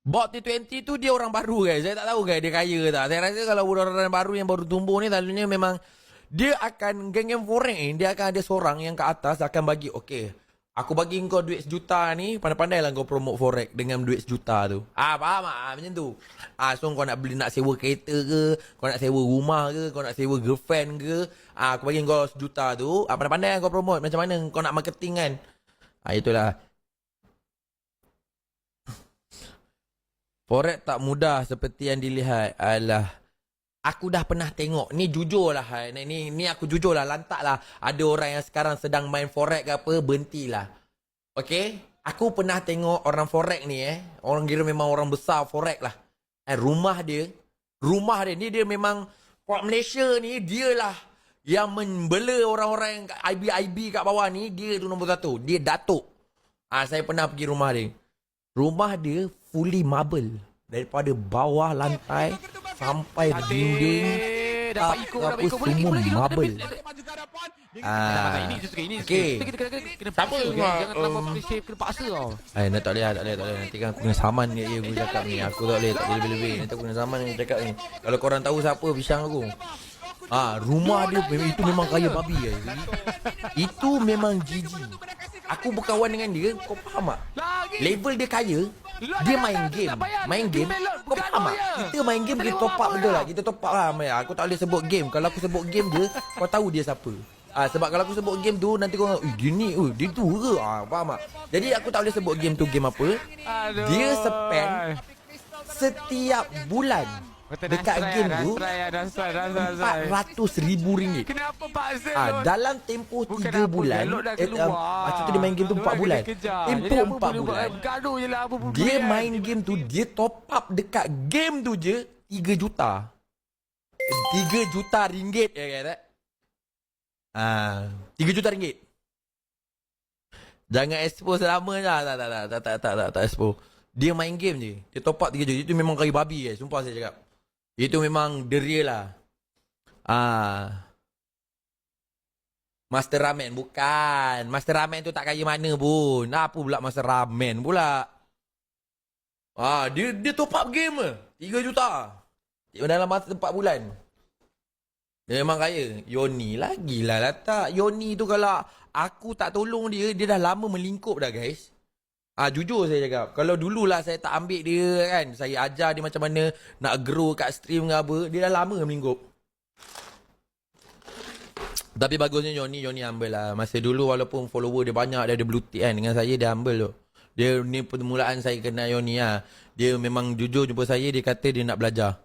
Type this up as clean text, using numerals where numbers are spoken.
Bot T20 tu dia orang baru guys. Saya tak tahu guys dia kaya tak. Saya rasa kalau orang-orang baru yang baru tumbuh ni selalunya memang dia akan geng-geng forex ni, dia akan ada seorang yang ke atas akan bagi, okey, aku bagi kau duit 1 juta ni, pandai-pandai lah kau promote forex dengan duit 1 juta tu. Faham tak? Macam tu. So kau nak beli, nak sewa kereta ke, kau nak sewa rumah ke, kau nak sewa girlfriend ke, aku bagi kau 1 juta tu, pandai-pandai lah kau promote macam mana kau nak marketing kan. Itulah. Forex tak mudah seperti yang dilihat. Alah. Aku dah pernah tengok. Ni jujur lah. Ni aku jujur lah. Lantak lah. Ada orang yang sekarang sedang main forex ke apa. Berhentilah. Okay. Aku pernah tengok orang forex ni Orang kira memang orang besar forex lah. Rumah dia. Ni dia memang. Kat Malaysia ni. Dia lah. Yang membela orang-orang yang IB kat bawah ni. Dia tu nombor 1. Dia Datuk. Saya pernah pergi rumah dia. Rumah dia fully marble. Daripada bawah lantai sampai dinding, dapat ikut semua marble. Okey. Siapa? Jangan terlalu appreciate, kena paksa tau. Nak tak boleh. Nanti kan aku kena saman kat dia aku cakap ni. Aku tak boleh lebih-lebih. Nanti aku kena saman dia cakap ni. Kalau korang tahu siapa, pisang aku. Rumah dia itu memang kaya babi Itu memang gigi. Aku berkawan dengan dia, kau faham tak? Level dia kaya. Dia main game. Kau faham tak? Kita main game, kita top up betul lah. Kita top up lah. Aku tak boleh sebut game. Kalau aku sebut game dia, kau tahu dia siapa. Sebab kalau aku sebut game tu, nanti kau dia ni, dia tu ke? Faham tak? Jadi aku tak boleh sebut game tu game apa. Dia spend setiap bulan dekat game tu RM400,000. Kenapa paksa? Dalam tempoh 3 bulan. Macam tu dia main game tu 4 bulan. Tempoh 4 bulan. Dia main game tu, dia top up dekat game tu je 3 juta. 3 juta ringgit kata. 3 juta ringgit. Jangan expose lama lah. Tak expose. Dia main game je. Dia top up 3 juta. Itu memang kayu babi sumpah saya cakap. Itu memang deria lah. Master Ramen. Bukan. Master Ramen tu tak kaya mana pun. Apa pula Master Ramen pula. Dia top up game 3 juta. Dalam masa 4 bulan. Dia memang kaya. Yoni lagilah letak. Yoni tu kalau aku tak tolong dia, dia dah lama melingkup dah guys. Jujur saya cakap. Kalau dululah saya tak ambil dia kan, saya ajar dia macam mana nak grow kat stream ke apa, dia dah lama melingkup. Tapi bagusnya Yoni humble lah. Masa dulu walaupun follower dia banyak, dia ada blue tick kan, dengan saya dia humble tu. Dia ni permulaan saya kenal Yoni lah. Dia memang jujur jumpa saya, dia kata dia nak belajar.